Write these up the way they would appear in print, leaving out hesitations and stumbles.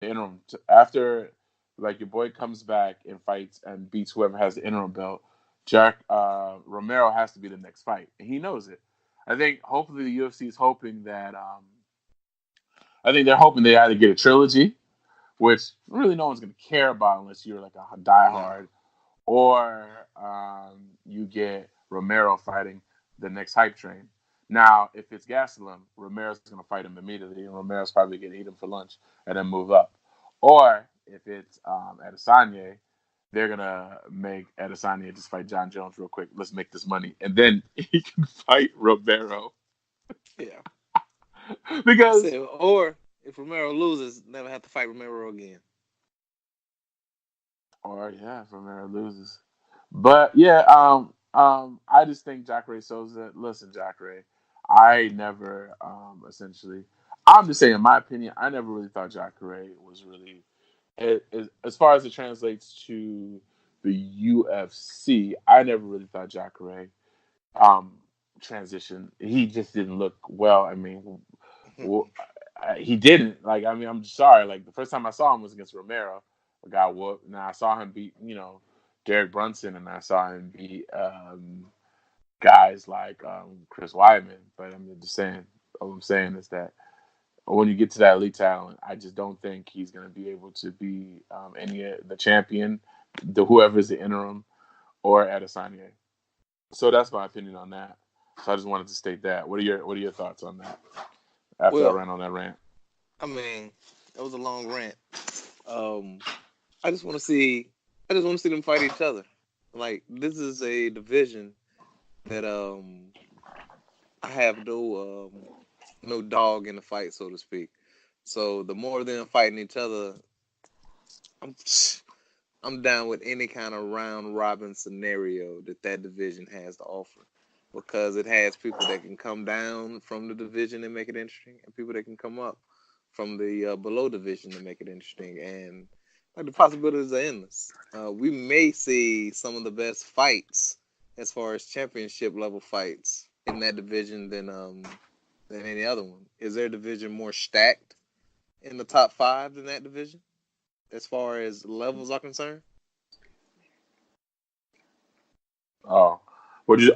interim after like your boy comes back and fights and beats whoever has the interim belt. Jack Romero has to be the next fight, and he knows it. I think hopefully the UFC is hoping that I think they're hoping they either get a trilogy, which really no one's going to care about unless you're like a No. diehard, or you get Romero fighting the next hype train. Now, if it's Gastelum, Romero's going to fight him immediately, and Romero's probably going to eat him for lunch and then move up. Or if it's Adesanya, they're going to make Adesanya just fight John Jones real quick. Let's make this money. And then he can fight Romero. Yeah. I Because, said, or if Romero loses, never have to fight Romero again. or yeah, if Romero loses. But yeah, I just think Jacare Souza. Listen, Jacare, I never, essentially, I'm just saying, in my opinion, I never really thought Jacare was really, as far as it translates to the UFC. I never really thought Jacare um transition. He just didn't look well. I mean, well, he didn't. Like, I mean, I'm sorry. Like the first time I saw him was against Romero, a guy whooped. Now I saw him beat, Derek Brunson, and I saw him beat guys like Chris Weidman. But I'm just saying, all I'm saying is that when you get to that elite talent, I just don't think he's going to be able to be any the champion, the whoever's the interim, or Adesanya. So that's my opinion on that. So I just wanted to state that. What are your thoughts on that? After I Well, ran on that rant. I mean, that was a long rant. Um, I just want to see, I just want to see them fight each other. Like this is a division that I have no dog in the fight, so to speak. So the more of them fighting each other, I'm I'm down with any kind of round robin scenario that division has to offer, because it has people that can come down from the division and make it interesting, and people that can come up from the below division to make it interesting. And like the possibilities are endless. We may see some of the best fights as far as championship level fights in that division than any other one. Is their division more stacked in the top five than that division as far as levels are concerned? Oh,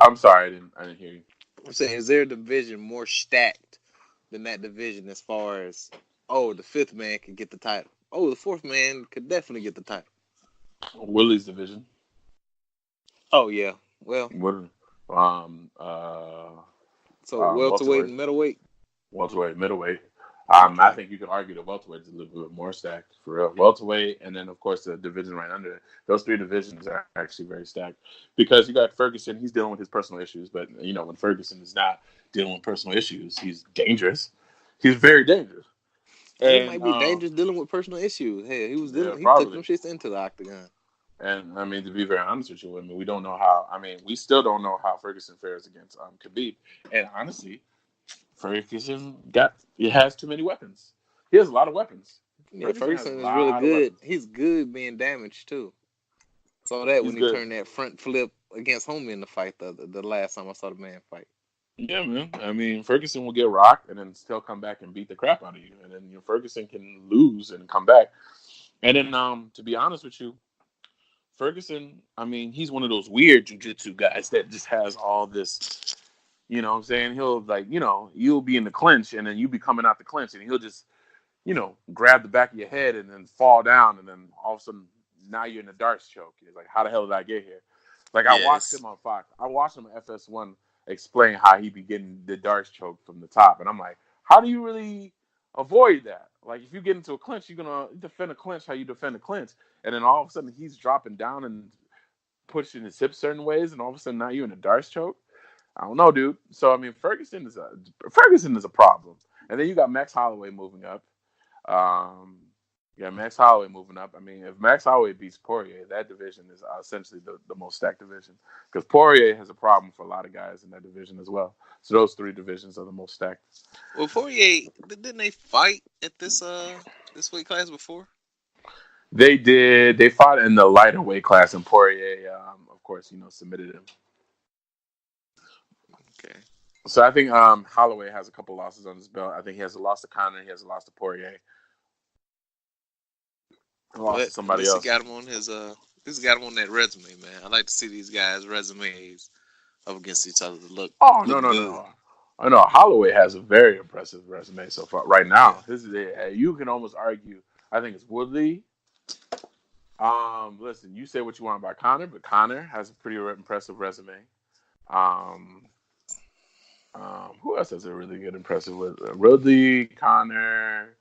I'm sorry, I didn't hear you. I'm saying, is their division more stacked than that division as far as, oh, the fifth man could get the title. Oh, the fourth man could definitely get the title. Willie's division. Oh yeah. Well, What? Um. Uh. so welterweight Welterweight, and middleweight. middleweight. I Okay. think you could argue the welterweight is a little bit more stacked for real. Welterweight, and then of course the division right under it. Those three divisions are actually very stacked because you got Ferguson. He's dealing with his personal issues, but when Ferguson is not dealing with personal issues, he's dangerous. He's very dangerous, He and might be dangerous dealing with personal issues. Hell, he was yeah, dealing. He took probably. them shits into the octagon. And I mean, to be very honest with you, I mean, we don't know how. I mean, we still don't know how Ferguson fares against Khabib. And honestly, Ferguson he has too many weapons. He has a lot of weapons. Yeah, Ferguson has a Ferguson is really lot of good. weapons. He's good being damaged too. Saw that He's when he good. turned that front flip against Homie in the fight the last time I saw the man fight. Yeah, man. I mean, Ferguson will get rocked and then still come back and beat the crap out of you, and then Ferguson can lose and come back. And then, to be honest with you, Ferguson, I mean, he's one of those weird jujitsu guys that just has all this. You know what I'm saying? He'll like, you'll be in the clinch and then you be coming out the clinch and he'll just, grab the back of your head and then fall down and then all of a sudden now you're in the darts choke. It's like, how the hell did I get here? Like I watched Yes. him on Fox. I watched him on FS1 explain how he be getting the darts choke from the top. And I'm like, how do you really avoid that? Like if you get into a clinch, you're gonna defend a clinch how you defend a clinch. And then all of a sudden he's dropping down and pushing his hips certain ways, and all of a sudden now you're in a darts choke. I don't know, dude. So I mean, Ferguson is a problem, and then you got Max Holloway moving up. Um, yeah, Max Holloway moving up. I mean, if Max Holloway beats Poirier, that division is essentially the most stacked division because Poirier has a problem for a lot of guys in that division as well. So those three divisions are the most stacked. Well, 48 didn't they fight at this weight class before? They did. They fought in the lighter weight class, and Poirier, of course, submitted him. Okay. So I think Holloway has a couple losses on his belt. I think he has a loss to Conor. He has a loss to Poirier. and lost to But at somebody least he else. got him on his this got him on that resume, man. I like to see these guys' resumes up against each other to Oh no look no no good. no! I know Holloway has a very impressive resume so far. Right Yeah. now, this is you can almost argue. I think it's Woodley. Listen, you say what you want about Connor, but Connor has a pretty impressive resume. Um, who else has a really good impressive with Woodley, Connor?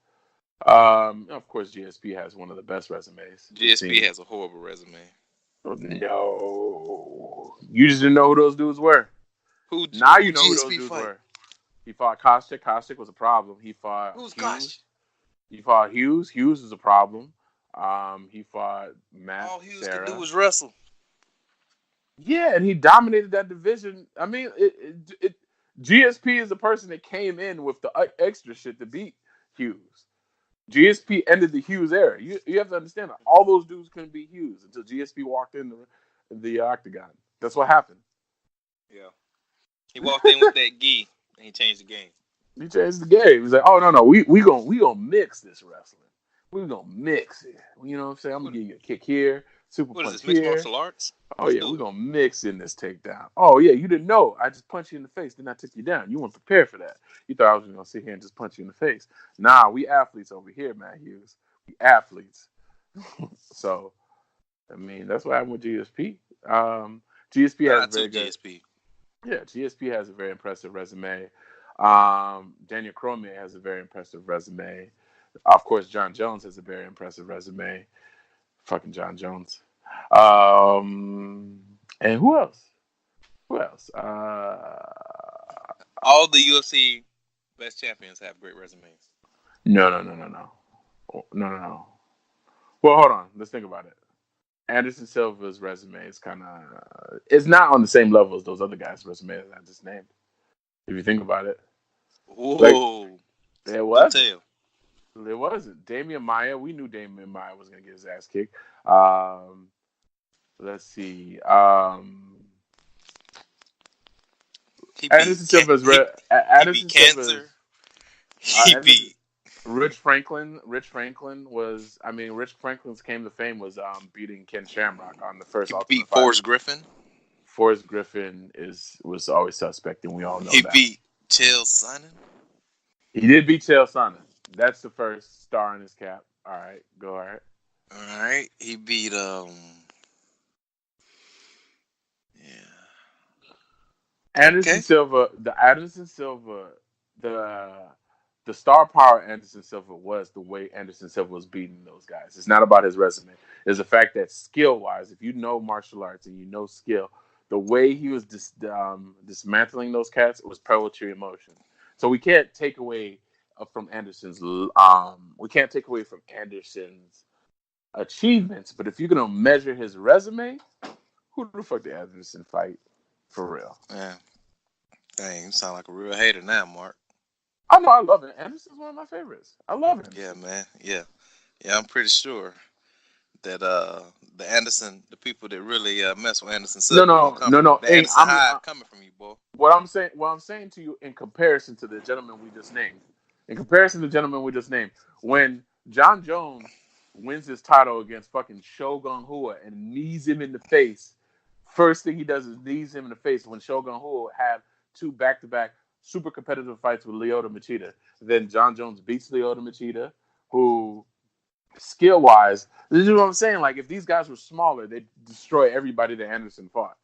Of course, GSP has one of the best resumes we've GSP seen. has a horrible resume. No, you just didn't know who those dudes were. Now Who you know who those GSP dudes fight? were. He fought Kostick. Kostick was a problem. He fought Who's Hughes. Gosh? He fought Hughes. Hughes was a problem. He fought Matt All Hughes could do Serra. was wrestle. Yeah, and he dominated that division. I mean, GSP is the person that came in with the extra shit to beat Hughes. GSP ended the Hughes era. You have to understand that all those dudes couldn't beat Hughes until GSP walked in the octagon. That's what happened. Yeah. He walked in with that gi and he changed the game. He changed the game. He's like, oh no, we gonna mix this wrestling. We gonna mix it. You know what I'm saying? I'm gonna What, give you a kick here, super what is punch this? Mixed here. martial arts? Oh Let's yeah, do we're it. gonna mix in this takedown. Oh yeah, you didn't know. I just punched you in the face, then I took you down. You weren't prepared for that. You thought I was gonna sit here and just punch you in the face. Nah, we athletes over here, Matt Hughes. We athletes. So I mean, that's what happened with GSP. GSP Shout has a out to very good. GSP. Yeah, GSP has a very impressive resume. Daniel Cormier has a very impressive resume. Of course, John Jones has a very impressive resume. Fucking John Jones. Um, and who else? Who else? All the UFC best champions have great resumes. No, no, no, no, no, no, no, no. Well, hold on. Let's think about it. Anderson Silva's resume is kind of it's not on the same level as those other guys' resumes I just named. If you think about it, like Whoa. it Do wasn't. tell. It wasn't. Damian Maya, we knew Damian Maya was gonna get his ass kicked. Um, let's see. Anderson Silva's He beat Anderson Silva's cancer. He Anderson, beat Rich Franklin. Rich Franklin was. I mean, Rich Franklin's claim to fame was beating Ken Shamrock on the first he Ultimate beat Fighter. Forrest Griffin. Forrest Griffin was always suspect, and we all know He that. beat Chael Sonnen. He did beat Chael Sonnen. That's the first star in his cap. All right, go ahead. All right. He beat yeah. Anderson Okay. Silva, the the star power Anderson Silva was the way Anderson Silva was beating those guys. It's not about his resume. It's the fact that skill wise, if you know martial arts and you know skill, the way he was dismantling those cats was poetry in motion. So we can't take away from Anderson's we can't take away from Anderson's achievements. But if you're gonna measure his resume, who the fuck did Anderson fight for real? Yeah. Dang, you sound like a real hater now, Mark. I know I love it. Anderson's one of my favorites. I love Yeah, Anderson. man. Yeah. Yeah, I'm pretty sure that the people that really mess with Anderson No, Silva gonna no, come no, from no. the Hey, Anderson Hive coming from you, boy. what I'm saying to you in comparison to the gentleman we just named, in comparison to the gentleman we just named, when John Jones wins his title against fucking Shogun Hua and knees him in the face, first thing he does is knees him in the face when Shogun Hua had two back-to-back super competitive fights with Lyoto Machida. Then John Jones beats Lyoto Machida, who skill wise, this is what I'm saying. Like if these guys were smaller, they'd destroy everybody that Anderson fought.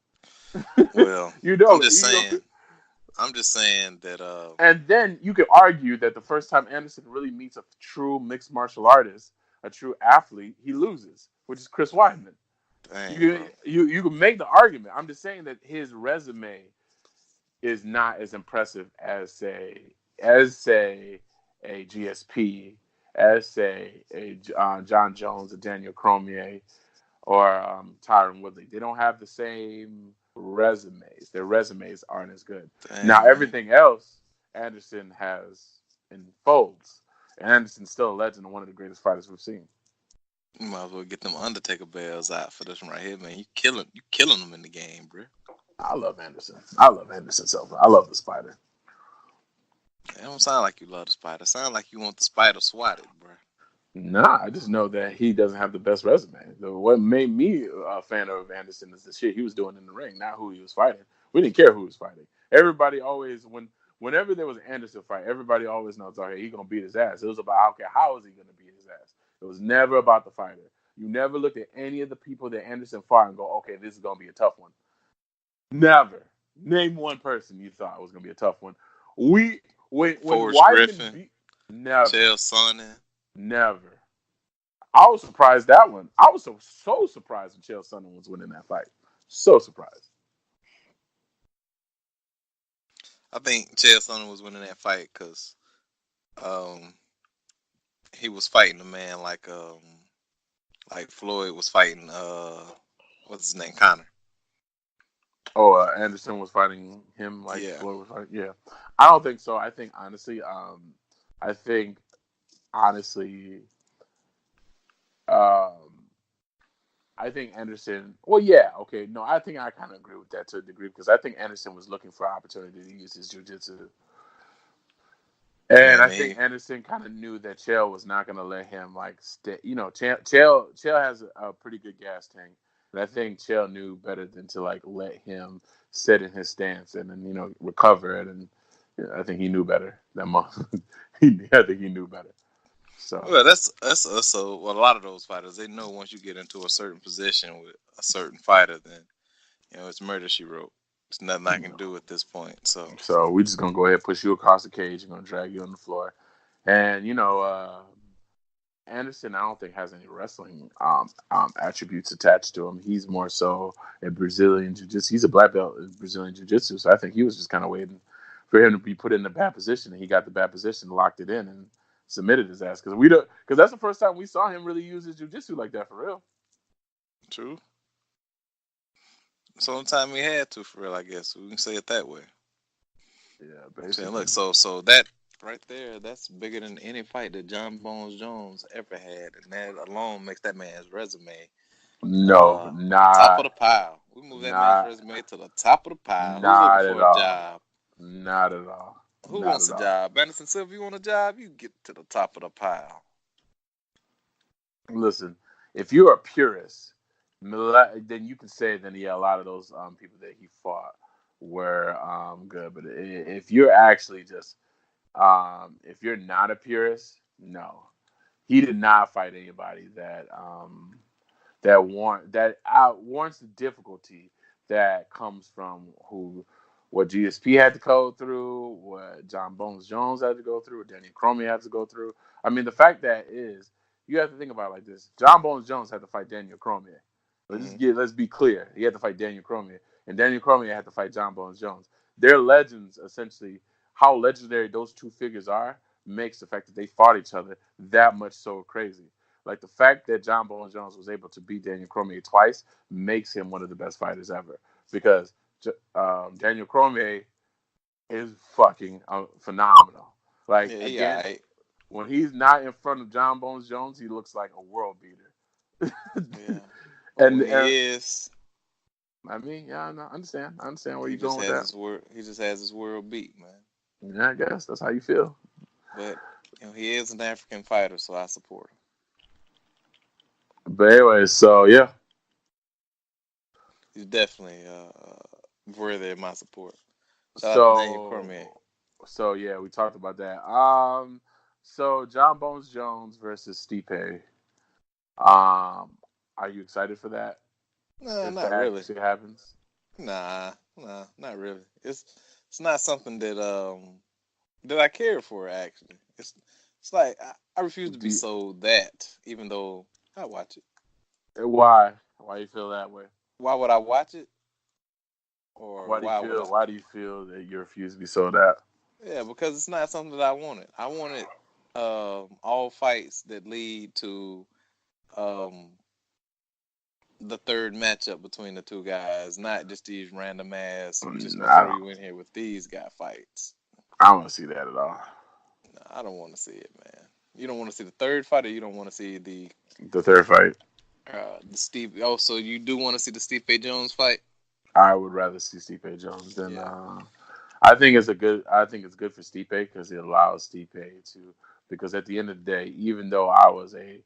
Well, you I'm know, just you know. saying. I'm just saying that And then you could argue that the first time Anderson really meets a true mixed martial artist, a true athlete, he loses, which is Chris Weidman. dang, bro. You can make the argument. I'm just saying that his resume is not as impressive as say a GSP, as say a John Jones, a Daniel Cormier, or Tyron Woodley. They don't have the same resumes. Their resumes aren't as good. Now Dang, man. everything else Anderson has in folds. And Anderson's still a legend and one of the greatest fighters we've seen. You might as well get them Undertaker bells out for this one right here, man. You killing them in the game, bro. I love Anderson. I love Anderson Silva. I love the Spider. It don't sound like you love the spider. It sound like you want the spider swatted, bro. Nah, I just know that he doesn't have the best resume. What made me a fan of Anderson is the shit he was doing in the ring, not who he was fighting. We didn't care who he was fighting. Everybody always, whenever there was an Anderson fight, everybody always knows, okay, he's gonna beat his ass. It was about, okay, how is he gonna beat his ass? It was never about the fighter. You never looked at any of the people that Anderson fought and go, okay, this is gonna be a tough one. Never. Name one person you thought was gonna be a tough one. We when Forrest Weidman Griffin, beat, never, Chael Sonnen. never. I was surprised that one. I was so surprised when Chael Sonnen was winning that fight. So surprised. I think Chael Sonnen was winning that fight because um, he was fighting a man like Floyd was fighting what's his name, Connor. Oh, Anderson was fighting him like Yeah, Floyd was fighting. Yeah, I don't think so. I think honestly, um, I think Anderson. Well, yeah, okay. No, I think I kind of agree with that to a degree because I think Anderson was looking for an opportunity to use his jiu-jitsu. yeah, And I I think mean, Anderson kind of knew that Chael was not going to let him like stay. You know, Chael has a pretty good gas tank, and I think Chael knew better than to like let him sit in his stance and then recover it. And I think he knew better than most. I think he knew better. So well, that's also well, a lot of those fighters. They know once you get into a certain position with a certain fighter, then it's murder she wrote. There's nothing I you can know, do at this point. So so we just gonna go ahead and push you across the cage. We're gonna drag you on the floor, and Anderson, I don't think has any wrestling attributes attached to him. He's more so a Brazilian jiu-jitsu. He's a black belt in Brazilian jiu-jitsu, so I think he was just kind of waiting for him to be put in the bad position, and he got the bad position, locked it in, and submitted his ass. Because that's the first time we saw him really use his jiu-jitsu like that for real. true. Sometime we had to for real, I guess we can say it that way. Yeah, I'm saying, basically. look, so that right there, that's bigger than any fight that John Bones Jones ever had, and that alone makes that man's resume No, top of the pile. We move that man's not, resume to the top of the pile. Who's looking not at for a all. job? Not at all. Who Not wants at a all. job? Anderson Silva, you want a job? You get to the top of the pile. Listen, if you're a purist, then you can say then yeah, a lot of those people that he fought were good. But if you're actually just if you're not a purist, no, he did not fight anybody that warrants the difficulty that comes from what GSP had to go through, what John Bones Jones had to go through, what Danny Cormier had to go through. I mean, the fact that is, you have to think about it like this: John Bones Jones had to fight Daniel Cormier. Mm-hmm. Let's be clear. He had to fight Daniel Cormier, and Daniel Cormier had to fight John Bones Jones. They're legends, essentially. How legendary those two figures are makes the fact that they fought each other that much so crazy. Like the fact that John Bones Jones was able to beat Daniel Cormier twice makes him one of the best fighters ever. Because Daniel Cormier is fucking phenomenal. Like Yeah, he again, alright. when he's not in front of John Bones Jones, he looks like a world beater. Yeah, but and, when and he is, I mean, yeah, I understand. I understand where he you're just going with has that. his word. He just has his world beat, man. Yeah, I guess that's how you feel. But he is an African fighter, so I support him. But anyway, so yeah. He's definitely worthy of my support. Shout out to Daniel Cormier. So yeah, we talked about that. So John Bones Jones versus Stipe. Are you excited for that? Nah, If not that really. actually happens, Nah, not really. It's not something that I care for. Actually, it's like I refuse to do be you, sold that, even though I watch it. why? Why you feel that way? Why would I watch it, or Why do you why would I? feel? Why do you feel that you refuse to be sold out? Yeah, because it's not something that I wanted. I wanted all fights that lead to um, the third matchup between the two guys, not just these random ass. We just gonna I throw don't. you in here with these guy fights. I don't want to see that at all. No, I don't want to see it, man. You don't want to see the third fight, or you don't want to see The third fight, the Steve. Oh, so you do want to see the Stipe Jones fight? I would rather see Stipe Jones than. Yeah, I think it's good for Stipe because it allows Stipe to because at the end of the day, even though I was a